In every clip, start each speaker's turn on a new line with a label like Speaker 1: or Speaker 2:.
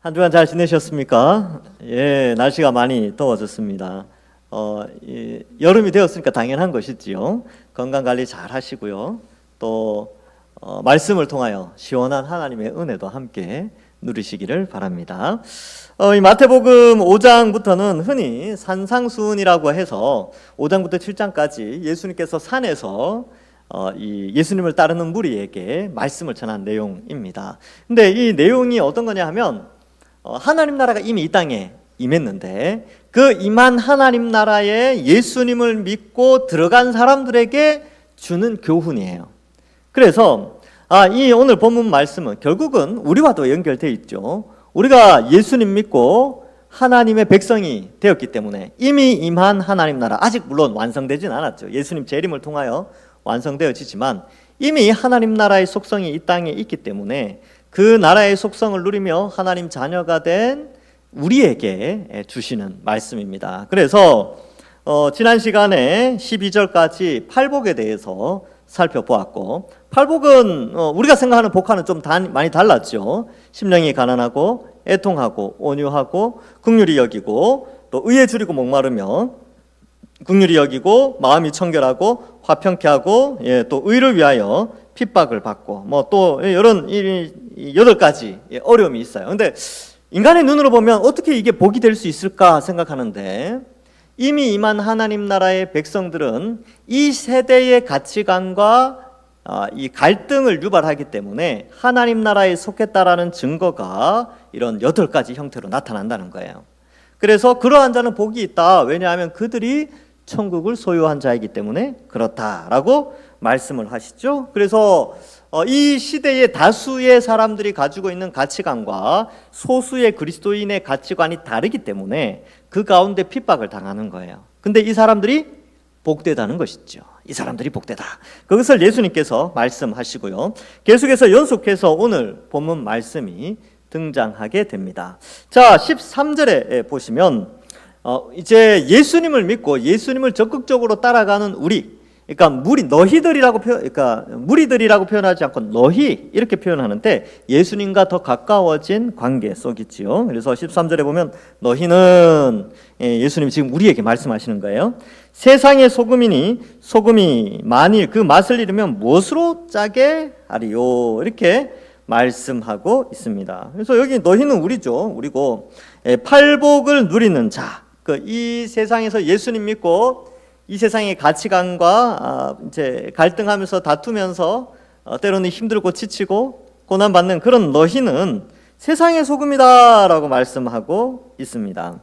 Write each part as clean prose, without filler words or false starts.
Speaker 1: 한 주간 잘 지내셨습니까? 예, 날씨가 많이 더워졌습니다. 여름이 되었으니까 당연한 것이지요. 건강 관리 잘 하시고요. 또 말씀을 통하여 시원한 하나님의 은혜도 함께 누리시기를 바랍니다. 이 마태복음 5장부터는 흔히 산상수훈이라고 해서 5장부터 7장까지 예수님께서 산에서 이 예수님을 따르는 무리에게 말씀을 전한 내용입니다. 근데 이 내용이 어떤 거냐 하면 하나님 나라가 이미 이 땅에 임했는데 그 임한 하나님 나라에 예수님을 믿고 들어간 사람들에게 주는 교훈이에요. 그래서 이 오늘 본문 말씀은 결국은 우리와도 연결되어 있죠. 우리가 예수님 믿고 하나님의 백성이 되었기 때문에 이미 임한 하나님 나라, 아직 물론 완성되진 않았죠. 예수님 재림을 통하여 완성되어지지만 이미 하나님 나라의 속성이 이 땅에 있기 때문에 그 나라의 속성을 누리며 하나님 자녀가 된 우리에게 주시는 말씀입니다. 그래서 지난 시간에 12절까지 팔복에 대해서 살펴보았고, 팔복은 우리가 생각하는 복화는 좀 많이 달랐죠. 심령이 가난하고 애통하고 온유하고 긍휼히 여기고 또 의에 줄이고 목마르며 긍휼히 여기고 마음이 청결하고 화평케 하고 또 의를 위하여 핍박을 받고 뭐 또 이런 8가지 어려움이 있어요. 근데 인간의 눈으로 보면 어떻게 이게 복이 될 수 있을까 생각하는데, 이미 임한 하나님 나라의 백성들은 이 세대의 가치관과 이 갈등을 유발하기 때문에 하나님 나라에 속했다라는 증거가 이런 8가지 형태로 나타난다는 거예요. 그래서 그러한 자는 복이 있다. 왜냐하면 그들이 천국을 소유한 자이기 때문에 그렇다라고 말씀을 하시죠. 그래서 이 시대의 다수의 사람들이 가지고 있는 가치관과 소수의 그리스도인의 가치관이 다르기 때문에 그 가운데 핍박을 당하는 거예요. 근데 이 사람들이 복되다는 것이죠. 이 사람들이 복되다. 그것을 예수님께서 말씀하시고요. 계속해서 연속해서 오늘 본문 말씀이 등장하게 됩니다. 자, 13절에 보시면 이제 예수님을 믿고 예수님을 적극적으로 따라가는 우리, 그러니까 무리들이라고 표현하지 않고 너희 이렇게 표현하는데 예수님과 더 가까워진 관계 속이지요. 그래서 13절에 보면 너희는 예수님이 지금 우리에게 말씀하시는 거예요. 세상의 소금이니 소금이 만일 그 맛을 잃으면 무엇으로 짜게 하리요, 이렇게 말씀하고 있습니다. 그래서 여기 너희는 우리죠. 우리고 팔복을 누리는 자, 이 세상에서 예수님 믿고 이 세상의 가치관과 이제 갈등하면서 다투면서 때로는 힘들고 지치고 고난받는 그런 너희는 세상의 소금이다라고 말씀하고 있습니다.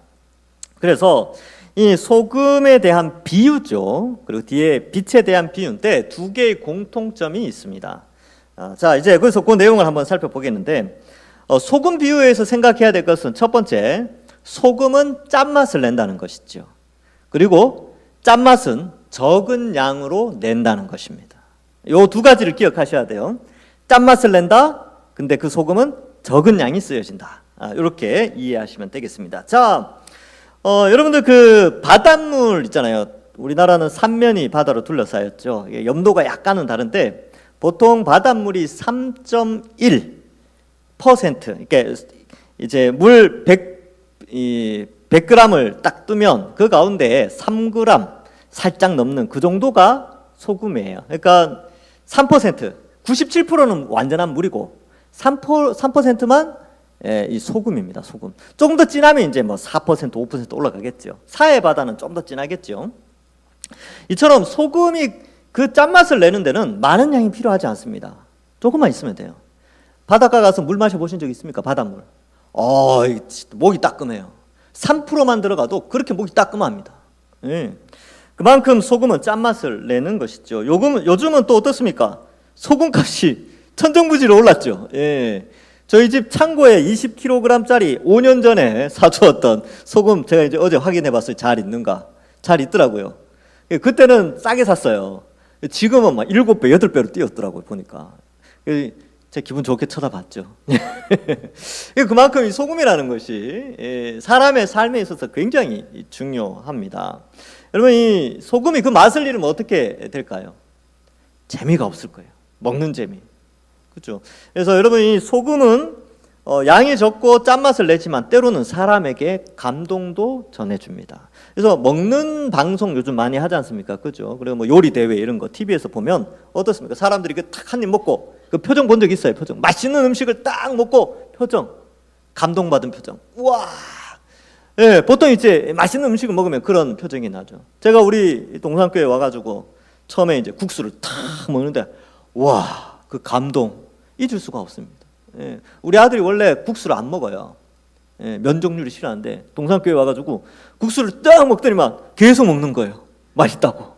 Speaker 1: 그래서 이 소금에 대한 비유죠. 그리고 뒤에 빛에 대한 비유인데 2개의 공통점이 있습니다. 자, 이제 그래서 그 내용을 한번 살펴보겠는데, 소금 비유에서 생각해야 될 것은 첫 번째, 소금은 짠맛을 낸다는 것이죠. 그리고 짠맛은 적은 양으로 낸다는 것입니다. 이 2가지를 기억하셔야 돼요. 짠맛을 낸다, 근데 그 소금은 적은 양이 쓰여진다. 이렇게 이해하시면 되겠습니다. 자, 여러분들 그 바닷물 있잖아요. 우리나라는 삼면이 바다로 둘러싸였죠. 염도가 약간은 다른데 보통 바닷물이 3.1%, 그러니까 이제 물 100g을 딱 뜨면 그 가운데 3g 살짝 넘는 그 정도가 소금이에요. 그러니까 3%, 97%는 완전한 물이고 3%만 이 소금입니다. 소금. 조금 더 진하면 이제 뭐 4%, 5% 올라가겠죠. 사해 바다는 좀 더 진하겠죠. 이처럼 소금이 그 짠맛을 내는 데는 많은 양이 필요하지 않습니다. 조금만 있으면 돼요. 바닷가 가서 물 마셔보신 적 있습니까? 바닷물. 목이 따끔해요. 3%만 들어가도 그렇게 목이 따끔합니다. 그만큼 소금은 짠맛을 내는 것이죠. 요즘은 또 어떻습니까? 소금값이 천정부지로 올랐죠. 저희 집 창고에 20kg짜리 5년 전에 사두었던 소금 제가 이제 어제 확인해 봤어요. 잘 있는가? 잘 있더라고요. 그때는 싸게 샀어요. 지금은 막 7배, 8배로 뛰었더라고요. 보니까. 제 기분 좋게 쳐다봤죠. 그만큼 이 소금이라는 것이 사람의 삶에 있어서 굉장히 중요합니다. 여러분, 이 소금이 그 맛을 잃으면 어떻게 될까요? 재미가 없을 거예요. 먹는 재미. 그렇죠? 그래서 여러분, 이 소금은 양이 적고 짠맛을 내지만 때로는 사람에게 감동도 전해줍니다. 그래서 먹는 방송 요즘 많이 하지 않습니까? 그죠? 그리고 뭐 요리 대회 이런 거 TV에서 보면 어떻습니까? 사람들이 그 딱 한 입 먹고 그 표정 본 적 있어요? 표정. 맛있는 음식을 딱 먹고 표정. 감동받은 표정. 우와. 예, 보통 이제 맛있는 음식을 먹으면 그런 표정이 나죠. 제가 우리 동산교회 와가지고 처음에 이제 국수를 탁 먹는데 와, 그 감동 잊을 수가 없습니다. 예, 우리 아들이 원래 국수를 안 먹어요. 예, 면 종류를 싫어하는데 동산교회 와가지고 국수를 딱 먹더니만 계속 먹는 거예요. 맛있다고.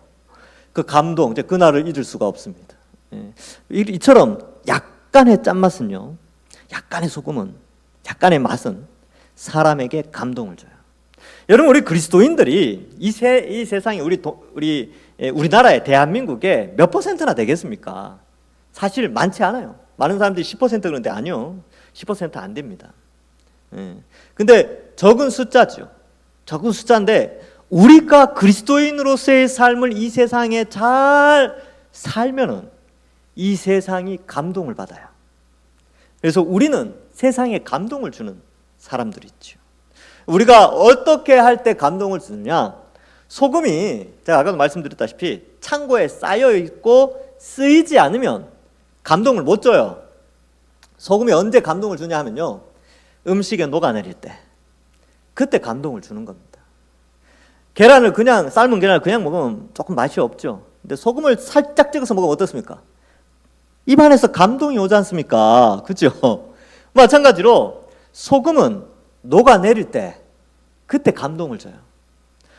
Speaker 1: 그 감동, 이제 그날을 잊을 수가 없습니다. 예, 이처럼 약간의 짠맛은요, 약간의 소금은, 약간의 맛은 사람에게 감동을 줘요. 여러분, 우리 그리스도인들이 이 세상에 우리나라의 대한민국에 몇 퍼센트나 되겠습니까? 사실 많지 않아요. 많은 사람들이 10% 그러는데 아니요. 10% 안 됩니다. 예. 근데 적은 숫자죠. 적은 숫자인데 우리가 그리스도인으로서의 삶을 이 세상에 잘 살면은 이 세상이 감동을 받아요. 그래서 우리는 세상에 감동을 주는 사람들이죠. 우리가 어떻게 할 때 감동을 주느냐? 소금이 제가 아까도 말씀드렸다시피 창고에 쌓여 있고 쓰이지 않으면 감동을 못 줘요. 소금이 언제 감동을 주냐 하면요, 음식에 녹아내릴 때, 그때 감동을 주는 겁니다. 계란을 그냥, 삶은 계란을 그냥 먹으면 조금 맛이 없죠. 근데 소금을 살짝 찍어서 먹으면 어떻습니까? 입안에서 감동이 오지 않습니까? 그죠? 마찬가지로 소금은 녹아내릴 때 그때 감동을 줘요.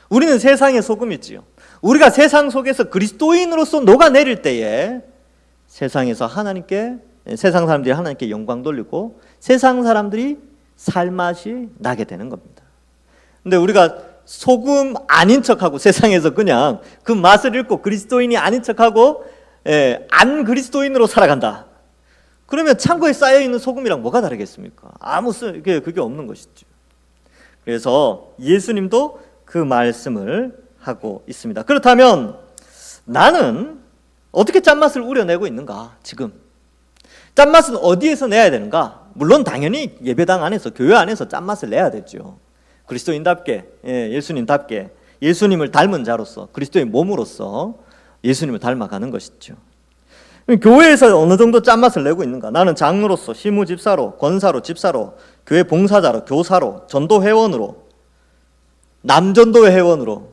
Speaker 1: 우리는 세상의 소금이지요. 우리가 세상 속에서 그리스도인으로서 녹아내릴 때에 세상에서 세상 사람들이 하나님께 영광 돌리고 세상 사람들이 살맛이 나게 되는 겁니다. 근데 우리가 소금 아닌 척하고 세상에서 그냥 그 맛을 잃고 그리스도인이 아닌 척하고 안 그리스도인으로 살아간다. 그러면 창고에 쌓여있는 소금이랑 뭐가 다르겠습니까? 그게 없는 것이죠. 그래서 예수님도 그 말씀을 하고 있습니다. 그렇다면 나는 어떻게 짠맛을 우려내고 있는가? 지금 짠맛은 어디에서 내야 되는가? 물론 당연히 예배당 안에서, 교회 안에서 짠맛을 내야 되죠. 그리스도인답게, 예수님답게, 예수님을 닮은 자로서, 그리스도의 몸으로서 예수님을 닮아가는 것이죠. 교회에서 어느 정도 짠맛을 내고 있는가? 나는 장로로서, 시무집사로, 권사로, 집사로, 교회 봉사자로, 교사로, 전도회원으로, 남전도회 회원으로,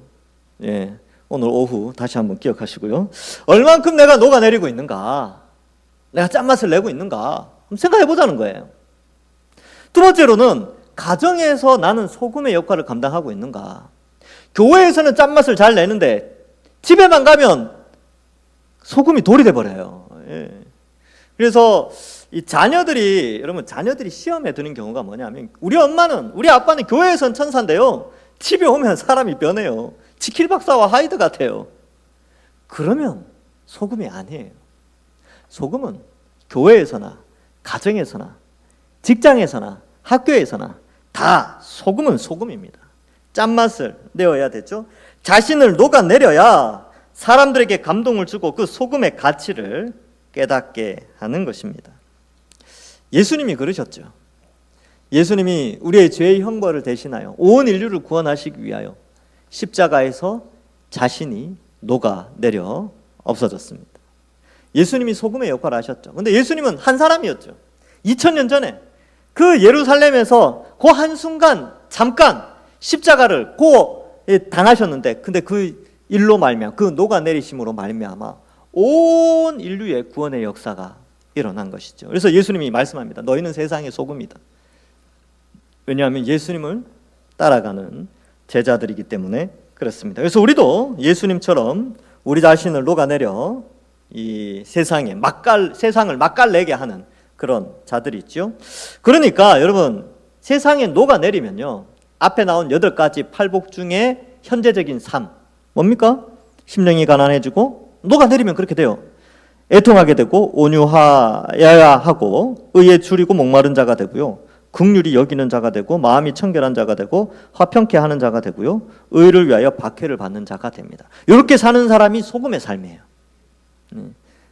Speaker 1: 오늘 오후 다시 한번 기억하시고요. 얼만큼 내가 녹아내리고 있는가? 내가 짠맛을 내고 있는가? 한번 생각해 보자는 거예요. 두 번째로는 가정에서 나는 소금의 역할을 감당하고 있는가? 교회에서는 짠맛을 잘 내는데 집에만 가면 소금이 돌이 돼버려요. 그래서 이 여러분 자녀들이 시험에 드는 경우가 뭐냐면 우리 엄마는, 우리 아빠는 교회에선 천사인데요, 집에 오면 사람이 변해요. 지킬 박사와 하이드 같아요. 그러면 소금이 아니에요. 소금은 교회에서나 가정에서나 직장에서나 학교에서나 다 소금은 소금입니다. 짠맛을 내어야 되죠. 자신을 녹아내려야 사람들에게 감동을 주고 그 소금의 가치를 깨닫게 하는 것입니다. 예수님이 그러셨죠. 예수님이 우리의 죄의 형벌을 대신하여 온 인류를 구원하시기 위하여 십자가에서 자신이 녹아내려 없어졌습니다. 예수님이 소금의 역할을 하셨죠. 근데 예수님은 한 사람이었죠. 2000년 전에 그 예루살렘에서 그 한순간 잠깐 십자가를 당하셨는데, 근데 그 일로 말미암아, 그 녹아내리심으로 말미암아 온 인류의 구원의 역사가 일어난 것이죠. 그래서 예수님이 말씀합니다. 너희는 세상의 소금이다. 왜냐하면 예수님을 따라가는 제자들이기 때문에 그렇습니다. 그래서 우리도 예수님처럼 우리 자신을 녹아내려 이 세상을 맛깔내게 하는 그런 자들이 있죠. 그러니까 여러분, 세상에 녹아내리면요, 앞에 나온 8가지 팔복 중에 현재적인 삶 뭡니까? 심령이 가난해지고, 녹아내리면 그렇게 돼요. 애통하게 되고 온유하여야 하고 의에 줄이고 목마른 자가 되고요, 긍휼히 여기는 자가 되고 마음이 청결한 자가 되고 화평케 하는 자가 되고요, 의를 위하여 박해를 받는 자가 됩니다. 이렇게 사는 사람이 소금의 삶이에요.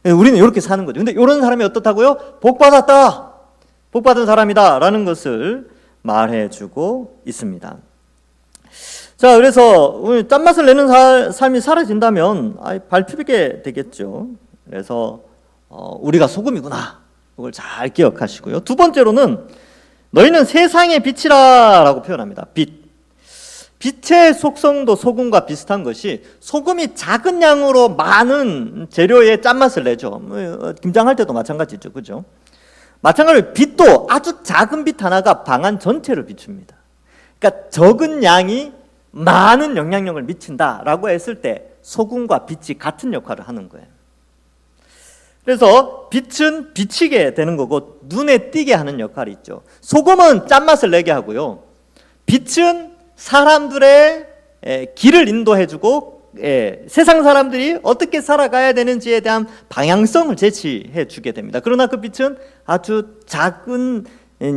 Speaker 1: 우리는 이렇게 사는 거죠. 근데 이런 사람이 어떻다고요? 복 받았다. 복받은 사람이다라는 것을 말해주고 있습니다. 자, 그래서 오늘 짠맛을 내는 삶이 사라진다면 밟히게 되겠죠. 그래서 우리가 소금이구나, 그걸 잘 기억하시고요. 두 번째로는 너희는 세상의 빛이라라고 표현합니다. 빛의 속성도 소금과 비슷한 것이, 소금이 작은 양으로 많은 재료에 짠맛을 내죠. 김장할 때도 마찬가지죠, 그죠? 마찬가지로 빛도 아주 작은 빛 하나가 방안 전체를 비춥니다. 그러니까 적은 양이 많은 영향력을 미친다라고 했을 때 소금과 빛이 같은 역할을 하는 거예요. 그래서 빛은 비치게 되는 거고 눈에 띄게 하는 역할이 있죠. 소금은 짠맛을 내게 하고요, 빛은 사람들의 길을 인도해주고 세상 사람들이 어떻게 살아가야 되는지에 대한 방향성을 제시해 주게 됩니다. 그러나 그 빛은 아주 작은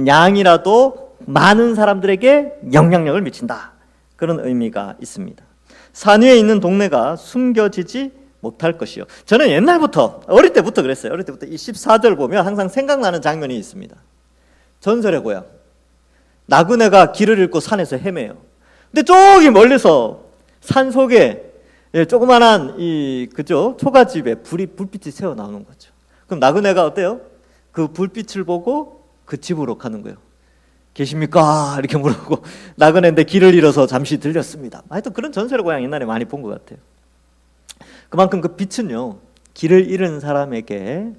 Speaker 1: 양이라도 많은 사람들에게 영향력을 미친다, 그런 의미가 있습니다. 산 위에 있는 동네가 숨겨지지 못할 것이요. 저는 옛날부터, 어릴 때부터 그랬어요. 어릴 때부터 이 14절 보면 항상 생각나는 장면이 있습니다. 전설의 고향, 나그네가 길을 잃고 산에서 헤매요. 근데 저기 멀리서 산 속에 조그만한 그죠, 초가집에 불빛이 새어 나오는 거죠. 그럼 나그네가 어때요? 그 불빛을 보고 그 집으로 가는 거예요. 계십니까? 이렇게 물어보고, 나그네인데 길을 잃어서 잠시 들렸습니다. 하여튼 그런 전설의 고향 옛날에 많이 본 것 같아요. 그만큼 그 빛은요, 길을 잃은 사람에게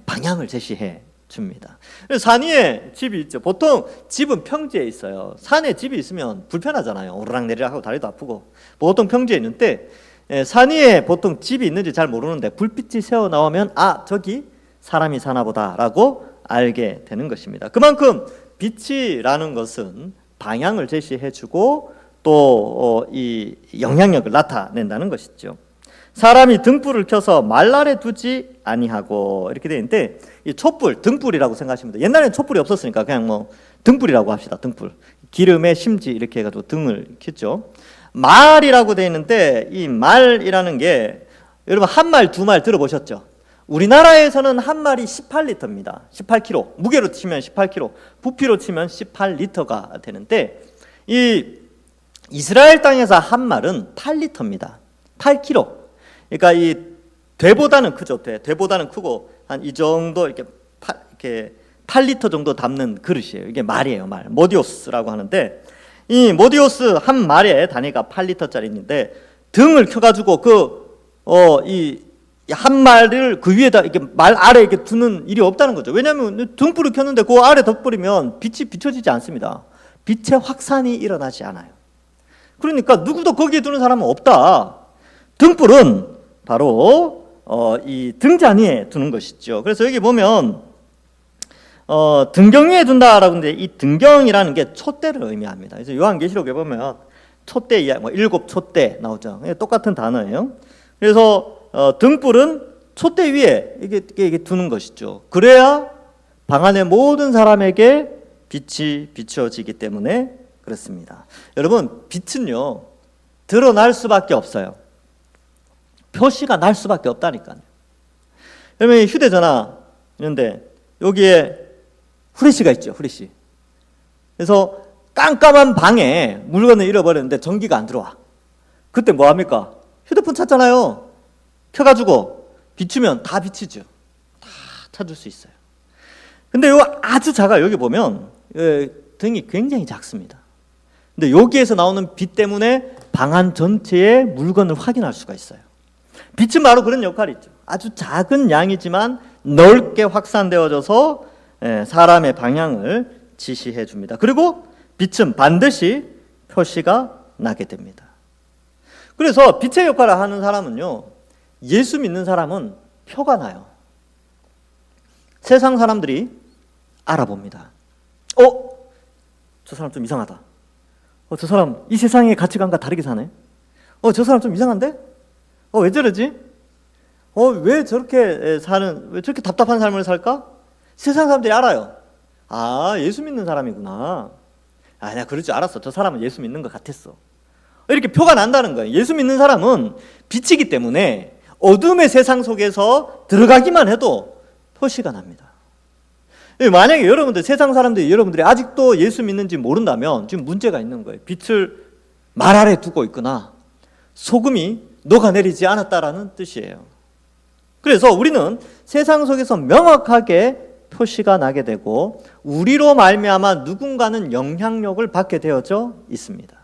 Speaker 1: 방향을 제시해 줍니다. 산 위에 집이 있죠. 보통 집은 평지에 있어요. 산에 집이 있으면 불편하잖아요. 오르락내리락 하고 다리도 아프고. 보통 평지에 있는데 산 위에 보통 집이 있는지 잘 모르는데 불빛이 새어 나오면 저기 사람이 사나 보다라고 알게 되는 것입니다. 그만큼 빛이라는 것은 방향을 제시해 주고 또 이 영향력을 나타낸다는 것이죠. 사람이 등불을 켜서 말 아래 두지 아니하고, 이렇게 되어 있는데 이 촛불, 등불이라고 생각하시면 돼요. 옛날에는 촛불이 없었으니까 그냥 뭐 등불이라고 합시다. 등불, 기름에 심지 이렇게 해가지고 등을 켰죠. 말이라고 되어 있는데 이 말이라는 게, 여러분 한 말, 두 말 들어보셨죠? 우리나라에서는 한 말이 18리터입니다. 18kg, 무게로 치면 18kg, 부피로 치면 18리터가 되는데 이 이스라엘 땅에서 한 말은 8리터입니다. 8kg. 그러니까 이 되보다는 크죠. 되보다는 크고 한 이 정도 이렇게 8리터 정도 담는 그릇이에요. 이게 말이에요, 말. 모디오스라고 하는데 이 모디오스 한 말의 단위가 8리터짜리인데 등을 켜가지고 이 한 말을 그 위에다 이렇게 말 아래 이렇게 두는 일이 없다는 거죠. 왜냐하면 등불을 켰는데 그 아래 덧불이면 빛이 비춰지지 않습니다. 빛의 확산이 일어나지 않아요. 그러니까 누구도 거기에 두는 사람은 없다. 등불은 바로 이 등잔위에 두는 것이죠. 그래서 여기 보면 등경 위에 둔다라고 하는데 이 등경이라는 게 촛대를 의미합니다. 그래서 요한계시록에 보면 촛대 이야, 뭐 7 촛대 나오죠. 똑같은 단어예요. 그래서 등불은 촛대 위에 이게 두는 것이죠. 그래야 방 안의 모든 사람에게 빛이 비춰지기 때문에 그렇습니다. 여러분, 빛은요 드러날 수밖에 없어요. 표시가 날 수밖에 없다니까요. 여러분, 휴대전화 있는데 여기에 후레쉬가 있죠. 후레쉬. 그래서 깜깜한 방에 물건을 잃어버렸는데 전기가 안 들어와. 그때 뭐 합니까? 휴대폰 찾잖아요. 켜가지고 비추면 다 비치죠. 다 찾을 수 있어요. 근데 이거 아주 작아요. 여기 보면 등이 굉장히 작습니다. 근데 여기에서 나오는 빛 때문에 방 안 전체의 물건을 확인할 수가 있어요. 빛은 바로 그런 역할이 있죠. 아주 작은 양이지만 넓게 확산되어져서 사람의 방향을 지시해 줍니다. 그리고 빛은 반드시 표시가 나게 됩니다. 그래서 빛의 역할을 하는 사람은요, 예수 믿는 사람은 표가 나요. 세상 사람들이 알아봅니다. 저 사람 좀 이상하다. 저 사람 이 세상의 가치관과 다르게 사네. 저 사람 좀 이상한데? 왜 저러지? 왜 저렇게 왜 저렇게 답답한 삶을 살까? 세상 사람들이 알아요. 예수 믿는 사람이구나. 내가 그럴 줄 알았어. 저 사람은 예수 믿는 것 같았어. 이렇게 표가 난다는 거예요. 예수 믿는 사람은 빛이기 때문에 어둠의 세상 속에서 들어가기만 해도 표시가 납니다. 만약에 여러분들, 세상 사람들이 여러분들이 아직도 예수 믿는지 모른다면 지금 문제가 있는 거예요. 빛을 말 아래 두고 있거나 소금이 녹아내리지 않았다라는 뜻이에요. 그래서 우리는 세상 속에서 명확하게 표시가 나게 되고 우리로 말미암아 누군가는 영향력을 받게 되어져 있습니다.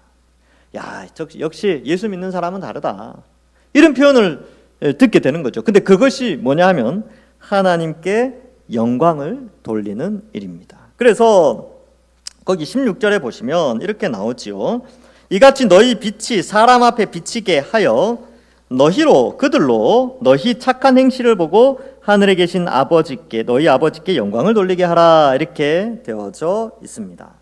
Speaker 1: 야, 역시 예수 믿는 사람은 다르다, 이런 표현을 듣게 되는 거죠. 근데 그것이 뭐냐 하면 하나님께 영광을 돌리는 일입니다. 그래서 거기 16절에 보시면 이렇게 나오지요. 이같이 너희 빛이 사람 앞에 비치게 하여 그들로 너희 착한 행실을 보고 하늘에 계신 아버지께, 너희 아버지께 영광을 돌리게 하라, 이렇게 되어져 있습니다.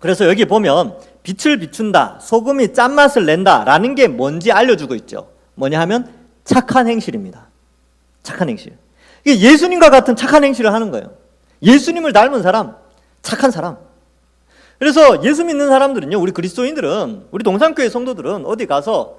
Speaker 1: 그래서 여기 보면 빛을 비춘다, 소금이 짠맛을 낸다 라는 게 뭔지 알려주고 있죠. 뭐냐 하면 착한 행실입니다. 착한 행실. 이게 예수님과 같은 착한 행실을 하는 거예요. 예수님을 닮은 사람, 착한 사람. 그래서 예수 믿는 사람들은요, 우리 그리스도인들은, 우리 동산교회 성도들은 어디 가서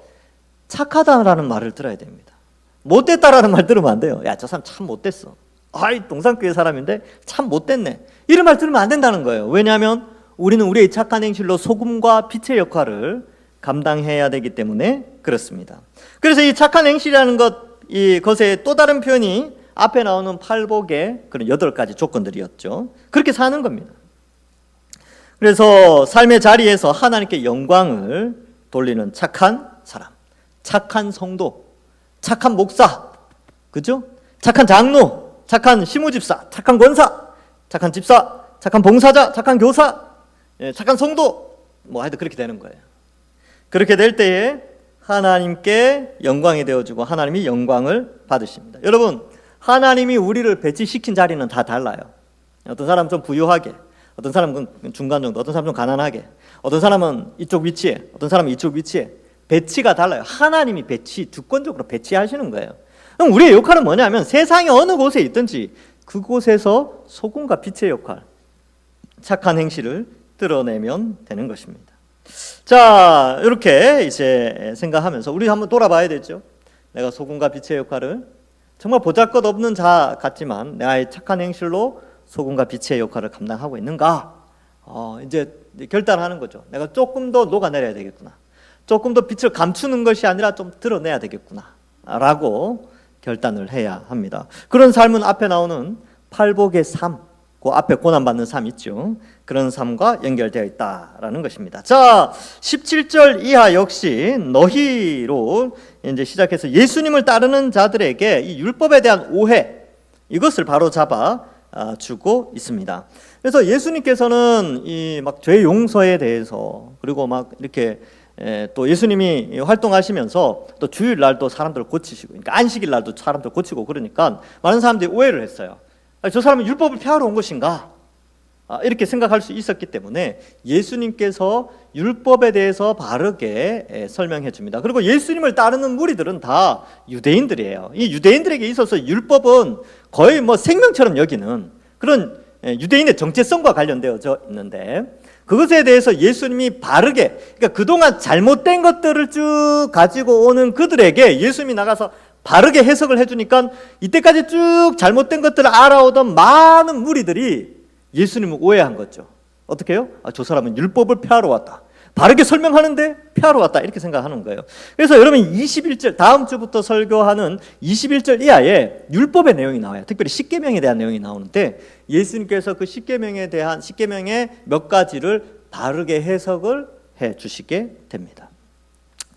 Speaker 1: 착하다라는 말을 들어야 됩니다. 못됐다라는 말 들으면 안 돼요. 야, 저 사람 참 못됐어. 아이, 동산교회 사람인데 참 못됐네, 이런 말 들으면 안 된다는 거예요. 왜냐하면 우리는 우리의 착한 행실로 소금과 빛의 역할을 감당해야 되기 때문에 그렇습니다. 그래서 이 착한 행실이라는 것의 또 다른 표현이 앞에 나오는 팔복의 그런 8가지 조건들이었죠. 그렇게 사는 겁니다. 그래서 삶의 자리에서 하나님께 영광을 돌리는 착한 사람, 착한 성도, 착한 목사, 그죠? 착한 장로, 착한 시무집사, 착한 권사, 착한 집사, 착한 봉사자, 착한 교사, 착한 성도, 하여튼 그렇게 되는 거예요. 그렇게 될 때에 하나님께 영광이 되어주고 하나님이 영광을 받으십니다. 여러분, 하나님이 우리를 배치시킨 자리는 다 달라요. 어떤 사람은 좀 부유하게, 어떤 사람은 중간 정도, 어떤 사람은 좀 가난하게, 어떤 사람은 이쪽 위치에, 어떤 사람은 이쪽 위치에, 배치가 달라요. 하나님이 주권적으로 배치하시는 거예요. 그럼 우리의 역할은 뭐냐면 세상의 어느 곳에 있든지 그곳에서 소금과 빛의 역할, 착한 행실을 드러내면 되는 것입니다. 자, 이렇게 이제 생각하면서 우리 한번 돌아봐야 되죠. 내가 소금과 빛의 역할을 정말 보잘것없는 자 같지만 나의 착한 행실로 소금과 빛의 역할을 감당하고 있는가? 이제 결단하는 거죠. 내가 조금 더 녹아내려야 되겠구나. 조금 더 빛을 감추는 것이 아니라 좀 드러내야 되겠구나 라고 결단을 해야 합니다. 그런 삶은 앞에 나오는 팔복의 삶, 그 앞에 고난받는 삶 있죠. 그런 삶과 연결되어 있다라는 것입니다. 자, 17절 이하 역시 너희로 이제 시작해서 예수님을 따르는 자들에게 이 율법에 대한 오해, 이것을 바로 잡아 주고 있습니다. 그래서 예수님께서는 이 막 죄 용서에 대해서, 그리고 막 이렇게 또 예수님이 활동하시면서 또 주일날 또 사람들을 고치시고, 그러니까 안식일 날도 사람들 고치고, 그러니까 많은 사람들이 오해를 했어요. 저 사람은 율법을 폐하러 온 것인가? 이렇게 생각할 수 있었기 때문에 예수님께서 율법에 대해서 바르게 설명해 줍니다. 그리고 예수님을 따르는 무리들은 다 유대인들이에요. 이 유대인들에게 있어서 율법은 거의 생명처럼 여기는 그런 유대인의 정체성과 관련되어져 있는데, 그것에 대해서 예수님이 바르게, 그러니까 그동안 잘못된 것들을 쭉 가지고 오는 그들에게 예수님이 나가서 바르게 해석을 해주니까 이때까지 쭉 잘못된 것들을 알아오던 많은 무리들이 예수님을 오해한 거죠. 어떻게 해요? 저 사람은 율법을 폐하러 왔다, 바르게 설명하는데 폐하러 왔다, 이렇게 생각하는 거예요. 그래서 여러분 21절, 다음 주부터 설교하는 21절 이하에 율법의 내용이 나와요. 특별히 십계명에 대한 내용이 나오는데 예수님께서 그 십계명의 몇 가지를 바르게 해석을 해 주시게 됩니다.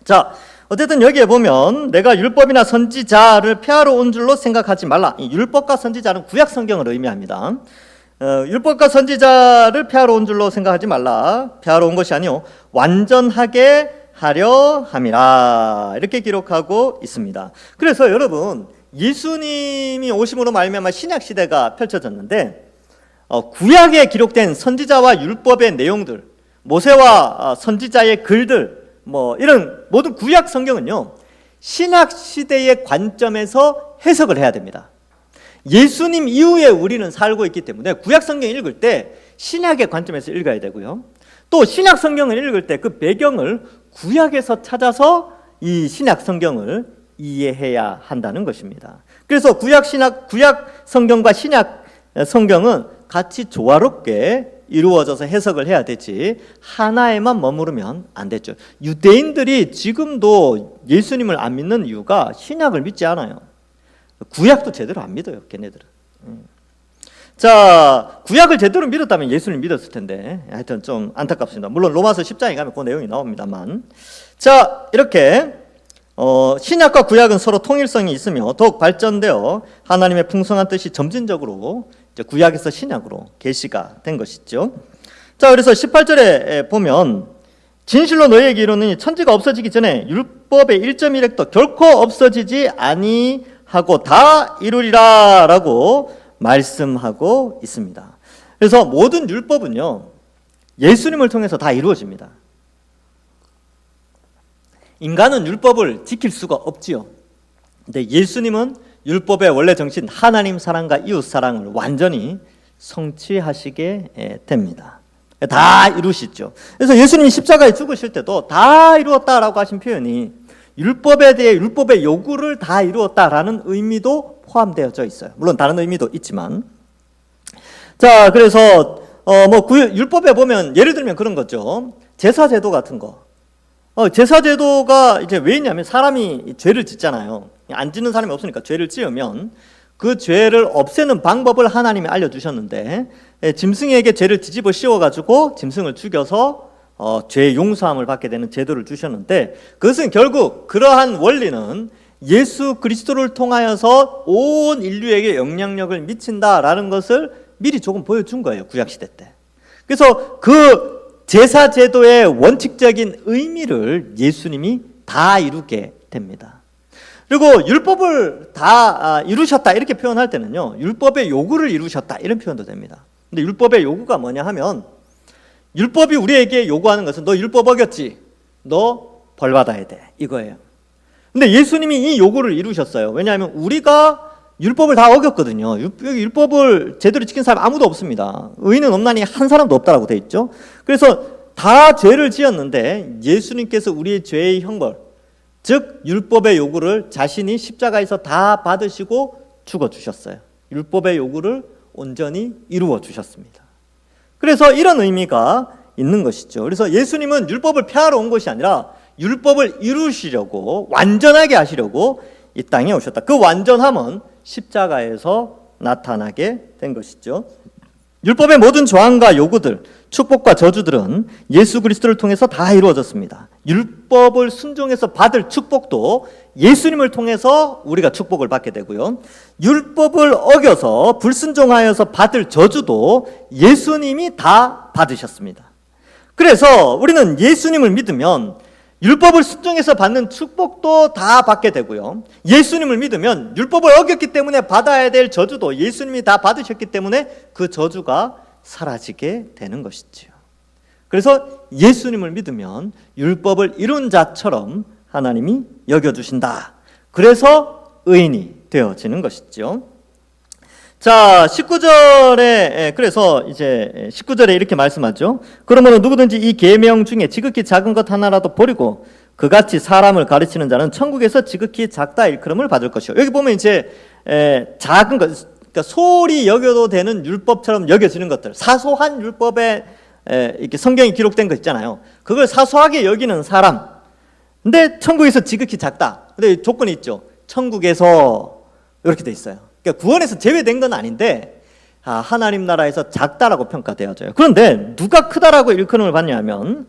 Speaker 1: 자, 어쨌든 여기에 보면 내가 율법이나 선지자를 폐하러 온 줄로 생각하지 말라. 이 율법과 선지자는 구약 성경을 의미합니다. 율법과 선지자를 폐하러 온 줄로 생각하지 말라. 폐하러 온 것이 아니요 완전하게 하려 함이라, 이렇게 기록하고 있습니다. 그래서 여러분, 예수님이 오심으로 말미암아 신약 시대가 펼쳐졌는데 구약에 기록된 선지자와 율법의 내용들, 모세와 선지자의 글들, 이런 모든 구약 성경은요 신약 시대의 관점에서 해석을 해야 됩니다. 예수님 이후에 우리는 살고 있기 때문에 구약 성경 읽을 때 신약의 관점에서 읽어야 되고요, 또 신약 성경을 읽을 때 그 배경을 구약에서 찾아서 이 신약 성경을 이해해야 한다는 것입니다. 그래서 구약 성경과 신약 성경은 같이 조화롭게 이루어져서 해석을 해야 되지 하나에만 머무르면 안 되죠. 유대인들이 지금도 예수님을 안 믿는 이유가 신약을 믿지 않아요. 구약도 제대로 안 믿어요, 걔네들은. 자, 구약을 제대로 믿었다면 예수님 믿었을 텐데 하여튼 좀 안타깝습니다. 물론 로마서 10장에 가면 그 내용이 나옵니다만, 자, 이렇게 신약과 구약은 서로 통일성이 있으며 더욱 발전되어 하나님의 풍성한 뜻이 점진적으로 이제 구약에서 신약으로 계시가 된 것이죠. 자, 그래서 18절에 보면 진실로 너희에게 이르노니 천지가 없어지기 전에 율법의 1.1획도 결코 없어지지 아니하고 다 이루리라 라고 말씀하고 있습니다. 그래서 모든 율법은요, 예수님을 통해서 다 이루어집니다. 인간은 율법을 지킬 수가 없지요. 근데 예수님은 율법의 원래 정신 하나님 사랑과 이웃 사랑을 완전히 성취하시게 됩니다. 다 이루시죠. 그래서 예수님이 십자가에 죽으실 때도 다 이루었다라고 하신 표현이 율법에 대해 율법의 요구를 다 이루었다라는 의미도 포함되어져 있어요. 물론 다른 의미도 있지만, 자, 그래서 율법에 보면 예를 들면 그런 거죠. 제사제도 같은 거. 제사제도가 이제 왜 있냐면 사람이 죄를 짓잖아요. 안 짓는 사람이 없으니까 죄를 지으면 그 죄를 없애는 방법을 하나님이 알려주셨는데, 짐승에게 죄를 뒤집어 씌워가지고 짐승을 죽여서 죄 용서함을 받게 되는 제도를 주셨는데, 그것은 결국 그러한 원리는 예수 그리스도를 통하여서 온 인류에게 영향력을 미친다라는 것을 미리 조금 보여준 거예요, 구약시대 때. 그래서 그 제사 제도의 원칙적인 의미를 예수님이 다 이루게 됩니다. 그리고 율법을 다 이루셨다 이렇게 표현할 때는요, 율법의 요구를 이루셨다 이런 표현도 됩니다. 근데 율법의 요구가 뭐냐 하면, 율법이 우리에게 요구하는 것은 너 율법 어겼지? 너 벌 받아야 돼, 이거예요. 근데 예수님이 이 요구를 이루셨어요. 왜냐하면 우리가 율법을 다 어겼거든요. 율법을 제대로 지킨 사람 아무도 없습니다. 의인은 없나니 한 사람도 없다라고 돼 있죠. 그래서 다 죄를 지었는데 예수님께서 우리의 죄의 형벌, 즉 율법의 요구를 자신이 십자가에서 다 받으시고 죽어주셨어요. 율법의 요구를 온전히 이루어 주셨습니다. 그래서 이런 의미가 있는 것이죠. 그래서 예수님은 율법을 폐하러 온 것이 아니라 율법을 이루시려고, 완전하게 하시려고 이 땅에 오셨다. 그 완전함은 십자가에서 나타나게 된 것이죠. 율법의 모든 조항과 요구들, 축복과 저주들은 예수 그리스도를 통해서 다 이루어졌습니다. 율법을 순종해서 받을 축복도 예수님을 통해서 우리가 축복을 받게 되고요, 율법을 어겨서 불순종하여서 받을 저주도 예수님이 다 받으셨습니다. 그래서 우리는 예수님을 믿으면 율법을 순종해서 받는 축복도 다 받게 되고요, 예수님을 믿으면 율법을 어겼기 때문에 받아야 될 저주도 예수님이 다 받으셨기 때문에 그 저주가 사라지게 되는 것이지요. 그래서 예수님을 믿으면 율법을 이룬 자처럼 하나님이 여겨주신다. 그래서 의인이 되어지는 것이죠. 자, 19절에, 그래서 이제 19절에 이렇게 말씀하죠. 그러므로 누구든지 이 계명 중에 지극히 작은 것 하나라도 버리고 그같이 사람을 가르치는 자는 천국에서 지극히 작다 일컬음을 받을 것이요. 여기 보면 이제 작은 것, 그러니까 소홀히 여겨도 되는 율법처럼 여겨지는 것들, 사소한 율법에 이렇게 성경이 기록된 거 있잖아요. 그걸 사소하게 여기는 사람. 근데 천국에서 지극히 작다. 근데 조건이 있죠. 천국에서 이렇게 돼 있어요. 그러니까 구원에서 제외된 건 아닌데 하나님 나라에서 작다라고 평가되어져요. 그런데 누가 크다라고 일컬음을 받냐면,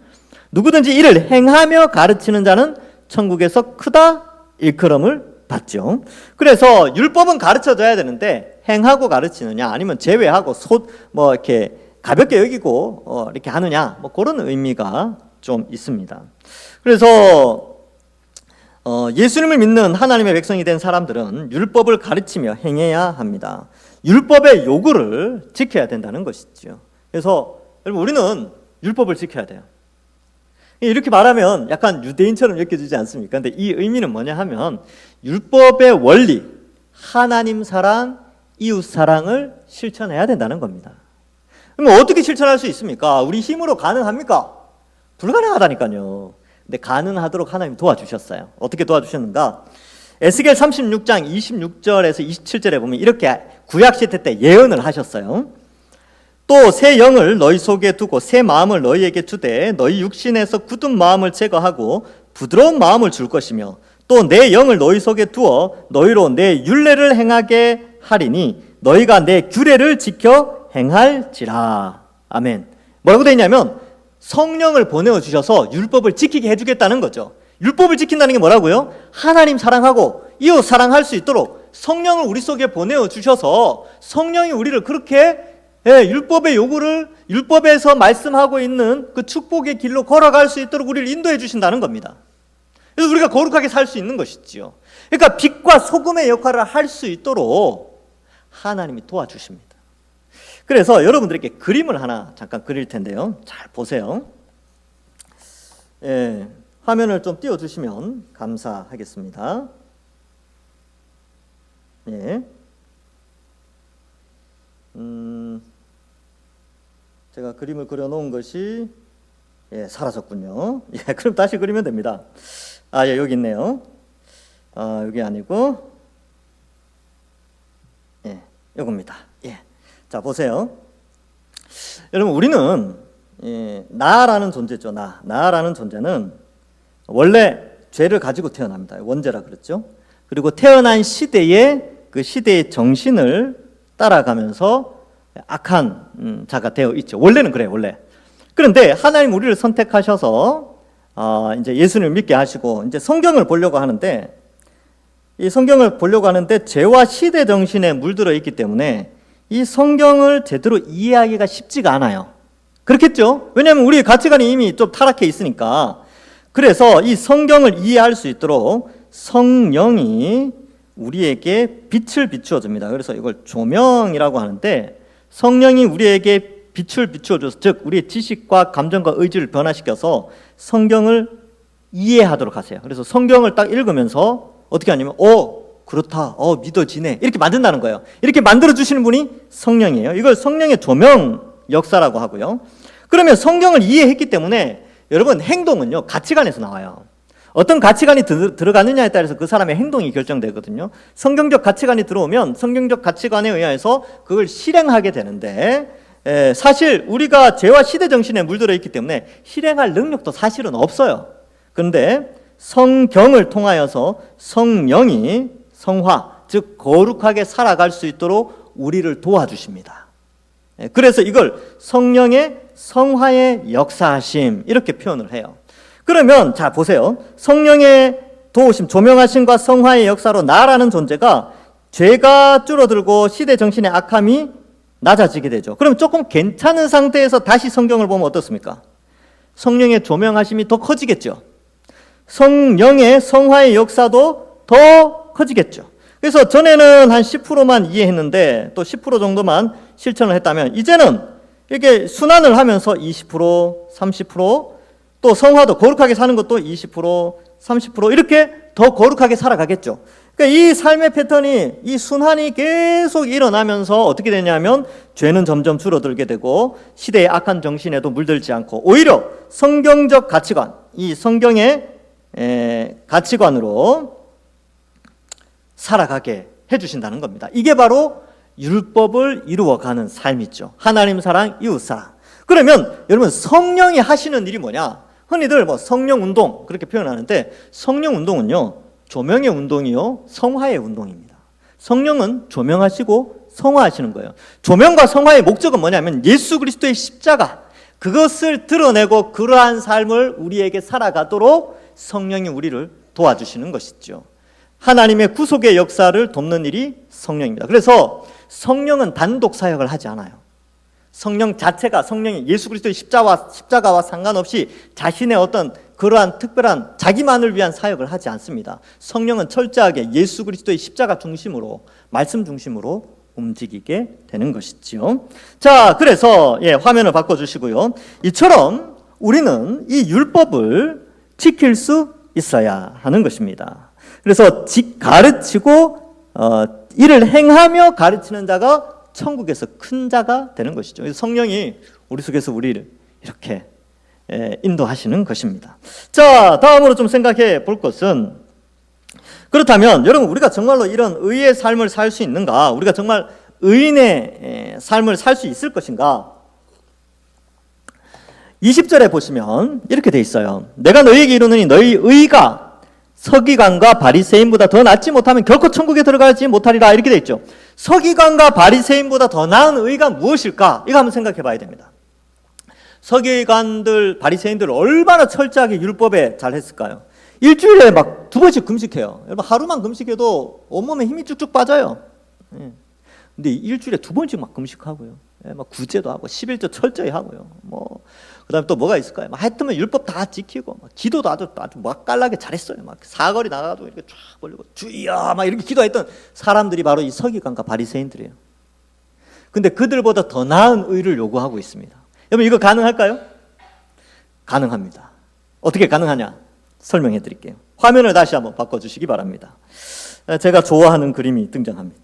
Speaker 1: 누구든지 이를 행하며 가르치는 자는 천국에서 크다 일컬음을 받죠. 그래서 율법은 가르쳐줘야 되는데 행하고 가르치느냐, 아니면 제외하고 이렇게 가볍게 여기고 이렇게 하느냐, 그런 의미가 좀 있습니다. 그래서 예수님을 믿는 하나님의 백성이 된 사람들은 율법을 가르치며 행해야 합니다. 율법의 요구를 지켜야 된다는 것이죠. 그래서 여러분, 우리는 율법을 지켜야 돼요. 이렇게 말하면 약간 유대인처럼 느껴지지 않습니까? 근데 이 의미는 뭐냐 하면, 율법의 원리, 하나님 사랑, 이웃 사랑을 실천해야 된다는 겁니다. 그러면 어떻게 실천할 수 있습니까? 우리 힘으로 가능합니까? 불가능하다니까요. 근데 가능하도록 하나님 도와주셨어요. 어떻게 도와주셨는가? 에스겔 36장 26절에서 27절에 보면 이렇게 구약시대 때 예언을 하셨어요. 또 새 영을 너희 속에 두고 새 마음을 너희에게 주되 너희 육신에서 굳은 마음을 제거하고 부드러운 마음을 줄 것이며 또 내 영을 너희 속에 두어 너희로 내 율례를 행하게 하리니 너희가 내 규례를 지켜 행할지라. 아멘. 뭐라고 되어 있냐면 성령을 보내어 주셔서 율법을 지키게 해주겠다는 거죠. 율법을 지킨다는 게 뭐라고요? 하나님 사랑하고 이웃 사랑할 수 있도록 성령을 우리 속에 보내어 주셔서 성령이 우리를 그렇게 율법의 요구를 율법에서 말씀하고 있는 그 축복의 길로 걸어갈 수 있도록 우리를 인도해 주신다는 겁니다. 그래서 우리가 거룩하게 살 수 있는 것이지요. 그러니까 빛과 소금의 역할을 할 수 있도록 하나님이 도와주십니다. 그래서 여러분들에게 그림을 하나 잠깐 그릴 텐데요. 잘 보세요. 화면을 좀 띄워주시면 감사하겠습니다. 제가 그림을 그려놓은 것이 사라졌군요. 그럼 다시 그리면 됩니다. 여기 있네요. 여기 아니고 요겁니다. 자, 보세요. 여러분, 우리는 나라는 존재죠. 나라는 존재는 원래 죄를 가지고 태어납니다. 원죄라 그랬죠. 그리고 태어난 시대에 그 시대의 정신을 따라가면서 악한 자가 되어 있죠. 원래는 그래요, 원래. 그런데 하나님 우리를 선택하셔서 이제 예수님을 믿게 하시고 이제 성경을 보려고 하는데 이 성경을 보려고 하는데 죄와 시대 정신에 물들어 있기 때문에 이 성경을 제대로 이해하기가 쉽지가 않아요. 그렇겠죠? 왜냐하면 우리의 가치관이 이미 좀 타락해 있으니까. 그래서 이 성경을 이해할 수 있도록 성령이 우리에게 빛을 비추어 줍니다. 그래서 이걸 조명이라고 하는데 성령이 우리에게 빛을 비추어 줘서 즉 우리의 지식과 감정과 의지를 변화시켜서 성경을 이해하도록 하세요. 그래서 성경을 딱 읽으면서 어떻게 하냐면 그렇다. 믿어지네. 이렇게 만든다는 거예요. 이렇게 만들어주시는 분이 성령이에요. 이걸 성령의 조명 역사라고 하고요. 그러면 성경을 이해했기 때문에 여러분 행동은요. 가치관에서 나와요. 어떤 가치관이 들어가느냐에 따라서 그 사람의 행동이 결정되거든요. 성경적 가치관이 들어오면 성경적 가치관에 의해서 그걸 실행하게 되는데 사실 우리가 죄와 시대 정신에 물들어 있기 때문에 실행할 능력도 사실은 없어요. 그런데 성경을 통하여서 성령이 성화, 즉 거룩하게 살아갈 수 있도록 우리를 도와주십니다. 그래서 이걸 성령의 성화의 역사하심 이렇게 표현을 해요. 그러면 자 보세요. 성령의 도우심, 조명하심과 성화의 역사로 나라는 존재가 죄가 줄어들고 시대 정신의 악함이 낮아지게 되죠. 그럼 조금 괜찮은 상태에서 다시 성경을 보면 어떻습니까? 성령의 조명하심이 더 커지겠죠. 성령의 성화의 역사도 더 커지겠죠. 그래서 전에는 한 10%만 이해했는데 또 10% 정도만 실천을 했다면 이제는 이렇게 순환을 하면서 20%, 30%, 또 성화도 거룩하게 사는 것도 20%, 30% 이렇게 더 거룩하게 살아가겠죠. 그러니까 이 삶의 패턴이 이 순환이 계속 일어나면서 어떻게 되냐면 죄는 점점 줄어들게 되고 시대의 악한 정신에도 물들지 않고 오히려 성경적 가치관, 이 성경의 가치관으로 살아가게 해주신다는 겁니다. 이게 바로 율법을 이루어가는 삶이죠. 하나님 사랑, 이웃 사랑. 그러면 여러분 성령이 하시는 일이 뭐냐? 흔히들 성령 운동 그렇게 표현하는데 성령 운동은요 조명의 운동이요 성화의 운동입니다. 성령은 조명하시고 성화하시는 거예요. 조명과 성화의 목적은 뭐냐면 예수 그리스도의 십자가 그것을 드러내고 그러한 삶을 우리에게 살아가도록 성령이 우리를 도와주시는 것이죠. 하나님의 구속의 역사를 돕는 일이 성령입니다. 그래서 성령은 단독 사역을 하지 않아요. 성령 자체가 성령이 예수 그리스도의 십자가와 상관없이 자신의 어떤 그러한 특별한 자기만을 위한 사역을 하지 않습니다. 성령은 철저하게 예수 그리스도의 십자가 중심으로 말씀 중심으로 움직이게 되는 것이지요. 자, 그래서 화면을 바꿔주시고요. 이처럼 우리는 이 율법을 지킬 수 있어야 하는 것입니다. 그래서 가르치고 이를 행하며 가르치는 자가 천국에서 큰 자가 되는 것이죠. 그래서 성령이 우리 속에서 우리를 이렇게 인도하시는 것입니다. 자, 다음으로 좀 생각해 볼 것은 그렇다면 여러분, 우리가 정말로 이런 의의 삶을 살 수 있는가? 우리가 정말 의인의 삶을 살 수 있을 것인가? 20절에 보시면 이렇게 돼 있어요. 내가 너희에게 이르노니 너희 의가 서기관과 바리새인보다 더 낫지 못하면 결코 천국에 들어가지 못하리라, 이렇게 돼 있죠. 서기관과 바리새인보다 더 나은 의가 무엇일까? 이거 한번 생각해 봐야 됩니다. 서기관들, 바리새인들 얼마나 철저하게 율법에 잘했을까요? 일주일에 막 2번씩 금식해요. 여러분, 하루만 금식해도 온몸에 힘이 쭉쭉 빠져요. 근데 일주일에 2번씩 막 금식하고요. 막 구제도 하고 11조 철저히 하고요. 그다음에 또 뭐가 있을까요? 하여튼 율법 다 지키고, 기도도 아주 맛깔나게 잘했어요. 막 사거리 나가도 이렇게 쫙 벌리고 주여 막 이렇게 기도했던 사람들이 바로 이 서기관과 바리새인들이에요. 근데 그들보다 더 나은 의를 요구하고 있습니다. 여러분, 이거 가능할까요? 가능합니다. 어떻게 가능하냐? 설명해 드릴게요. 화면을 다시 한번 바꿔주시기 바랍니다. 제가 좋아하는 그림이 등장합니다.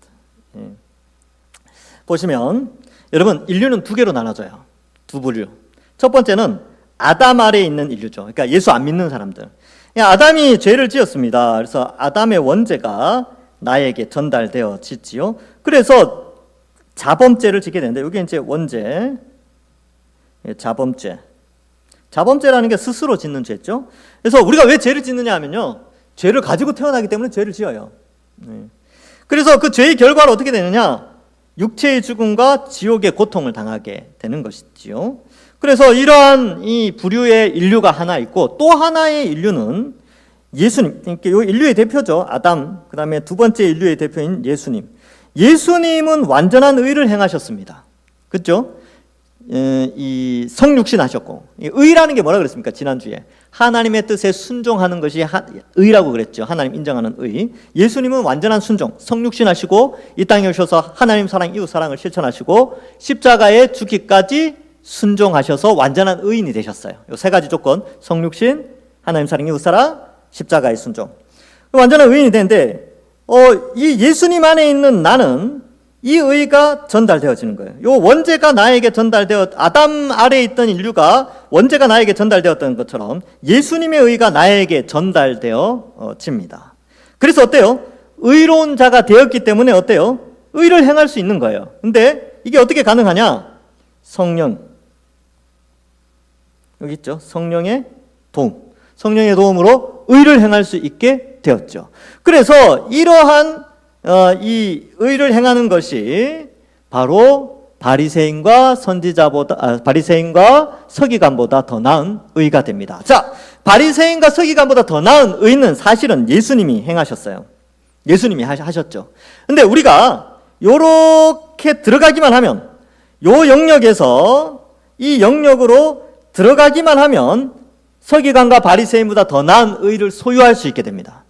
Speaker 1: 보시면 여러분, 인류는 2개로 나눠져요. 2부류. 첫 번째는 아담 아래에 있는 인류죠. 그러니까 예수 안 믿는 사람들. 아담이 죄를 지었습니다. 그래서 아담의 원죄가 나에게 전달되어지지요. 그래서 자범죄를 지게 되는데, 여기 이제 원죄, 자범죄. 자범죄라는 게 스스로 짓는 죄죠. 그래서 우리가 왜 죄를 짓느냐 하면요, 죄를 가지고 태어나기 때문에 죄를 지어요. 그래서 그 죄의 결과로 어떻게 되느냐, 육체의 죽음과 지옥의 고통을 당하게 되는 것이지요. 그래서 이러한 이 부류의 인류가 하나 있고, 또 하나의 인류는 예수님, 그러니까 이 인류의 대표죠. 아담. 그 다음에 두 번째 인류의 대표인 예수님. 예수님은 완전한 의를 행하셨습니다. 그렇죠? 이 성육신 하셨고, 의라는 게 뭐라 그랬습니까? 지난주에 하나님의 뜻에 순종하는 것이 의라고 그랬죠. 하나님 인정하는 의. 예수님은 완전한 순종, 성육신 하시고 이 땅에 오셔서 하나님 사랑, 이웃 사랑을 실천하시고 십자가에 죽기까지 순종하셔서 완전한 의인이 되셨어요. 이 3가지 조건, 성육신, 하나님 사랑, 이웃 사랑, 십자가의 순종. 완전한 의인이 되는데, 이 예수님 안에 있는 나는 이 의가 전달되어지는 거예요. 이 원죄가 나에게 아담 아래에 있던 인류가 원죄가 나에게 전달되었던 것처럼 예수님의 의가 나에게 전달되어집니다. 그래서 어때요? 의로운 자가 되었기 때문에 어때요? 의를 행할 수 있는 거예요. 근데 이게 어떻게 가능하냐? 성령, 여기 있죠. 성령의 도움. 성령의 도움으로 의를 행할 수 있게 되었죠. 그래서 이러한 이 의를 행하는 것이 바로 바리새인과 서기관보다 더 나은 의가 됩니다. 자, 바리새인과 서기관보다 더 나은 의는 사실은 예수님이 행하셨어요. 예수님이 하셨죠. 근데 우리가 요렇게 들어가기만 하면, 요 영역에서 이 영역으로 들어가기만 하면 서기관과 바리새인보다 더 나은 의를 소유할 수 있게 됩니다.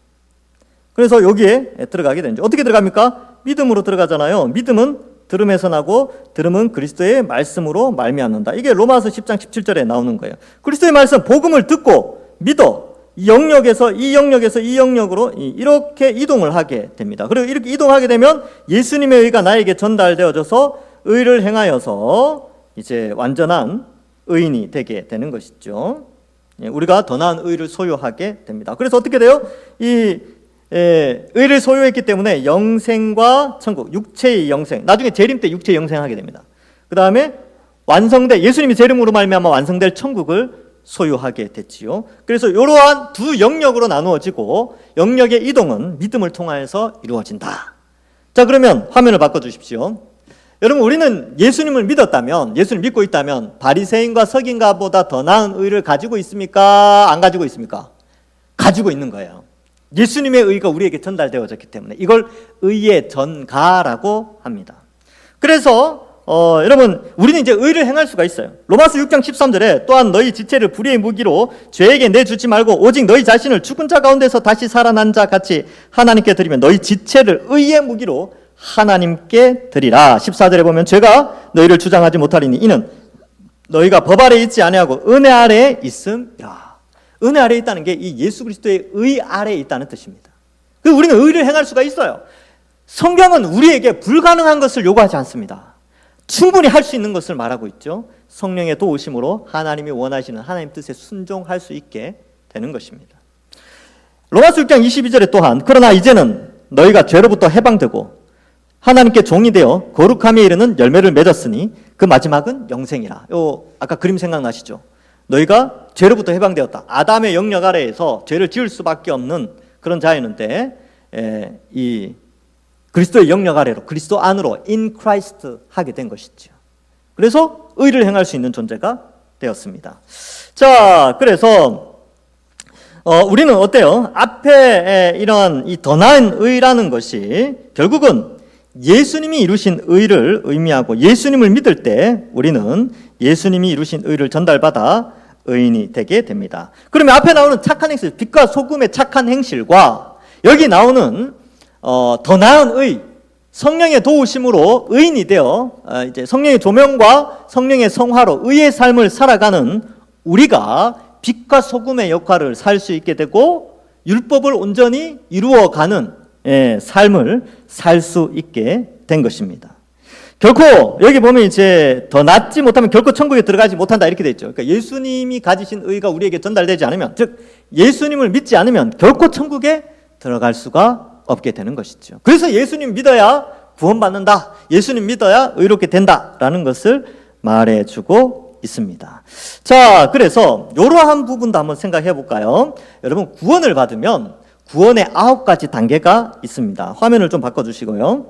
Speaker 1: 그래서 여기에 들어가게 되죠. 어떻게 들어갑니까? 믿음으로 들어가잖아요. 믿음은 들음에서 나고 들음은 그리스도의 말씀으로 말미암는다. 이게 로마서 10장 17절에 나오는 거예요. 그리스도의 말씀, 복음을 듣고 믿어 이 영역에서 이 영역으로 이렇게 이동을 하게 됩니다. 그리고 이렇게 이동하게 되면 예수님의 의가 나에게 전달되어져서 의를 행하여서 이제 완전한 의인이 되게 되는 것이죠. 우리가 더 나은 의를 소유하게 됩니다. 그래서 어떻게 돼요? 의를 소유했기 때문에 영생과 천국, 육체의 영생, 나중에 재림 때 육체의 영생하게 됩니다. 그 다음에 예수님이 재림으로 말미암아 완성될 천국을 소유하게 됐지요. 그래서 이러한 두 영역으로 나누어지고 영역의 이동은 믿음을 통하여서 이루어진다. 자, 그러면 화면을 바꿔주십시오. 여러분, 우리는 예수님을 믿었다면, 예수를 믿고 있다면 바리새인과 서기관보다 더 나은 의를 가지고 있습니까? 안 가지고 있습니까? 가지고 있는 거예요. 예수님의 의가 우리에게 전달되어졌기 때문에 이걸 의의 전가라고 합니다. 그래서 여러분, 우리는 이제 의를 행할 수가 있어요. 로마서 6장 13절에 또한 너희 지체를 불의의 무기로 죄에게 내주지 말고 오직 너희 자신을 죽은 자 가운데서 다시 살아난 자 같이 하나님께 드리면 너희 지체를 의의 무기로 하나님께 드리라. 14절에 보면 죄가 너희를 주장하지 못하리니 이는 너희가 법 아래에 있지 아니하고 은혜 아래에 있음이라. 은혜 아래에 있다는 게 이 예수 그리스도의 의 아래에 있다는 뜻입니다. 그래서 우리는 의를 행할 수가 있어요. 성경은 우리에게 불가능한 것을 요구하지 않습니다. 충분히 할 수 있는 것을 말하고 있죠. 성령의 도우심으로 하나님이 원하시는 하나님 뜻에 순종할 수 있게 되는 것입니다. 로마서 6장 22절에 또한 그러나 이제는 너희가 죄로부터 해방되고 하나님께 종이 되어 거룩함에 이르는 열매를 맺었으니 그 마지막은 영생이라. 아까 그림 생각나시죠? 너희가 죄로부터 해방되었다. 아담의 영역 아래에서 죄를 지을 수밖에 없는 그런 자였는데 이 그리스도의 영역 아래로, 그리스도 안으로 in Christ 하게 된 것이죠. 그래서 의를 행할 수 있는 존재가 되었습니다. 자, 그래서 우리는 어때요? 앞에 이런 이 더 나은 의라는 것이 결국은 예수님이 이루신 의를 의미하고, 예수님을 믿을 때 우리는 예수님이 이루신 의를 전달받아 의인이 되게 됩니다. 그러면 앞에 나오는 착한 행실, 빛과 소금의 착한 행실과 여기 나오는 더 나은 의, 성령의 도우심으로 의인이 되어 이제 성령의 조명과 성령의 성화로 의의 삶을 살아가는 우리가 빛과 소금의 역할을 살 수 있게 되고 율법을 온전히 이루어가는 삶을 살 수 있게 된 것입니다. 결코 여기 보면 이제 더 낫지 못하면 결코 천국에 들어가지 못한다 이렇게 돼 있죠. 그러니까 예수님이 가지신 의가 우리에게 전달되지 않으면, 즉 예수님을 믿지 않으면 결코 천국에 들어갈 수가 없게 되는 것이죠. 그래서 예수님 믿어야 구원받는다, 예수님 믿어야 의롭게 된다라는 것을 말해주고 있습니다. 자, 그래서 이러한 부분도 한번 생각해 볼까요? 여러분, 구원을 받으면 구원의 9가지 단계가 있습니다. 화면을 좀 바꿔주시고요.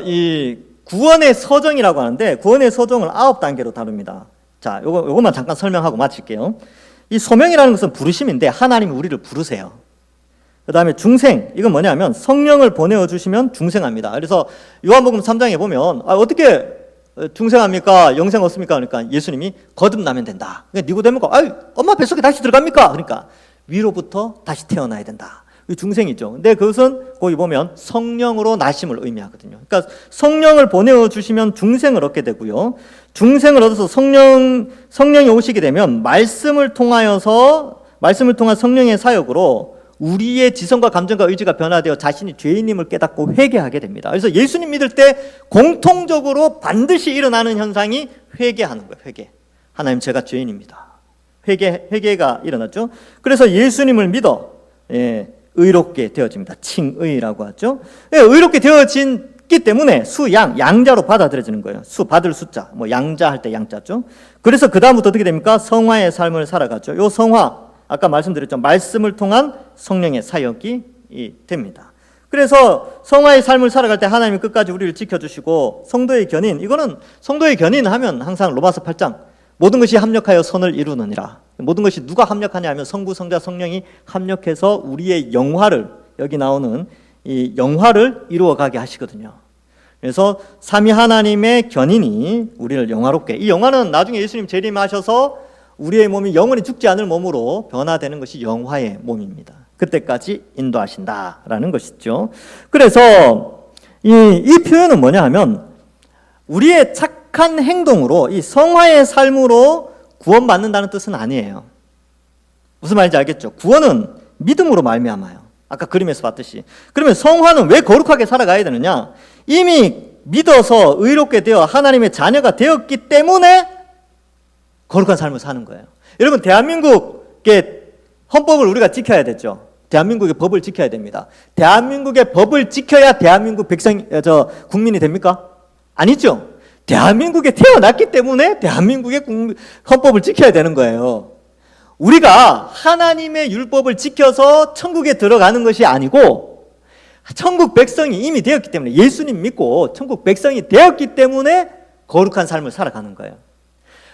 Speaker 1: 이 구원의 서정이라고 하는데 구원의 서정을 9단계로 다룹니다. 자, 요것만 잠깐 설명하고 마칠게요. 이 소명이라는 것은 부르심인데 하나님이 우리를 부르세요. 그 다음에 중생, 이건 뭐냐면 성령을 보내어 주시면 중생합니다. 그래서 요한복음 3장에 보면 어떻게 중생합니까? 영생 얻습니까? 그러니까 예수님이 거듭나면 된다. 그러니까 니고데모가 엄마 뱃속에 다시 들어갑니까? 그러니까 위로부터 다시 태어나야 된다. 이 중생이죠. 근데 그것은 거기 보면 성령으로 나심을 의미하거든요. 그러니까 성령을 보내어 주시면 중생을 얻게 되고요. 중생을 얻어서 성령이 오시게 되면 말씀을 통한 성령의 사역으로 우리의 지성과 감정과 의지가 변화되어 자신이 죄인임을 깨닫고 회개하게 됩니다. 그래서 예수님 믿을 때 공통적으로 반드시 일어나는 현상이 회개하는 거예요. 회개. 하나님, 제가 죄인입니다. 회개가 일어났죠. 그래서 예수님을 믿어 의롭게 되어집니다. 칭의라고 하죠. 의롭게 되어졌기 때문에 양자로 받아들여지는 거예요. 받을 숫자, 양자 할 때 양자죠. 그래서 그 다음부터 어떻게 됩니까? 성화의 삶을 살아가죠. 요 성화, 아까 말씀드렸죠. 말씀을 통한 성령의 사역이 됩니다. 그래서 성화의 삶을 살아갈 때 하나님이 끝까지 우리를 지켜주시고, 성도의 견인, 이거는 성도의 견인 하면 항상 로마서 8장 모든 것이 합력하여 선을 이루느니라. 모든 것이 누가 합력하냐 하면 성부, 성자, 성령이 합력해서 우리의 영화를, 여기 나오는 이 영화를 이루어가게 하시거든요. 그래서 삼위 하나님의 견인이 우리를 영화롭게, 이 영화는 나중에 예수님 재림하셔서 우리의 몸이 영원히 죽지 않을 몸으로 변화되는 것이 영화의 몸입니다. 그때까지 인도하신다라는 것이죠. 그래서 이 표현은 뭐냐 하면 우리의 착한 행동으로, 이 성화의 삶으로 구원받는다는 뜻은 아니에요. 무슨 말인지 알겠죠? 구원은 믿음으로 말미암아요. 아까 그림에서 봤듯이. 그러면 성화는 왜 거룩하게 살아가야 되느냐? 이미 믿어서 의롭게 되어 하나님의 자녀가 되었기 때문에 거룩한 삶을 사는 거예요. 여러분, 대한민국의 헌법을 우리가 지켜야 되죠. 대한민국의 법을 지켜야 됩니다. 대한민국의 법을 지켜야 대한민국 국민이 됩니까? 아니죠. 대한민국에 태어났기 때문에 대한민국의 헌법을 지켜야 되는 거예요. 우리가 하나님의 율법을 지켜서 천국에 들어가는 것이 아니고 천국 백성이 이미 되었기 때문에, 예수님 믿고 천국 백성이 되었기 때문에 거룩한 삶을 살아가는 거예요.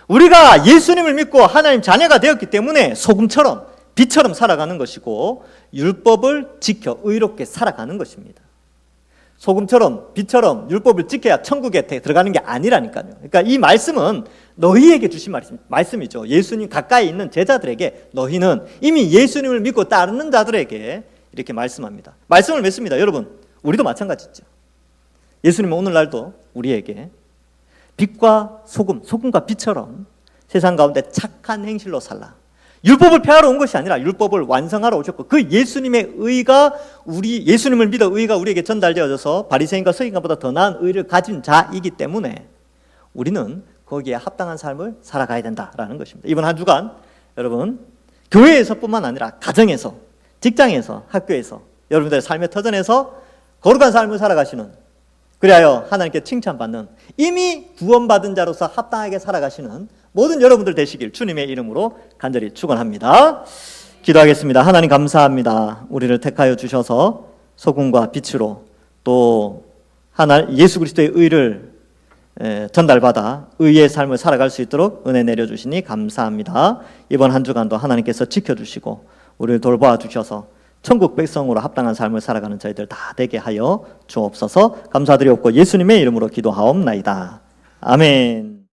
Speaker 1: 우리가 예수님을 믿고 하나님 자녀가 되었기 때문에 소금처럼 빛처럼 살아가는 것이고 율법을 지켜 의롭게 살아가는 것입니다. 소금처럼 빛처럼 율법을 지켜야 천국에 들어가는 게 아니라니까요. 그러니까 이 말씀은 너희에게 주신 말씀이죠. 예수님 가까이 있는 제자들에게, 너희는 이미 예수님을 믿고 따르는 자들에게 이렇게 말씀합니다. 말씀을 맺습니다. 여러분, 우리도 마찬가지죠. 예수님은 오늘날도 우리에게 빛과 소금과 빛처럼 세상 가운데 착한 행실로 살라. 율법을 폐하러 온 것이 아니라 율법을 완성하러 오셨고, 그 예수님의 의가, 예수님을 믿어 의가 우리에게 전달되어져서 바리새인과 서기관보다 더 나은 의를 가진 자이기 때문에 우리는 거기에 합당한 삶을 살아가야 된다라는 것입니다. 이번 한 주간 여러분, 교회에서뿐만 아니라 가정에서, 직장에서, 학교에서, 여러분들의 삶의 터전에서 거룩한 삶을 살아가시는, 그리하여 하나님께 칭찬받는, 이미 구원받은 자로서 합당하게 살아가시는 모든 여러분들 되시길 주님의 이름으로 간절히 축원합니다. 기도하겠습니다. 하나님 감사합니다. 우리를 택하여 주셔서 소금과 빛으로 또 예수 그리스도의 의를 전달받아 의의 삶을 살아갈 수 있도록 은혜 내려주시니 감사합니다. 이번 한 주간도 하나님께서 지켜주시고 우리를 돌보아 주셔서 천국 백성으로 합당한 삶을 살아가는 저희들 다 되게 하여 주옵소서. 감사드리옵고 예수님의 이름으로 기도하옵나이다. 아멘.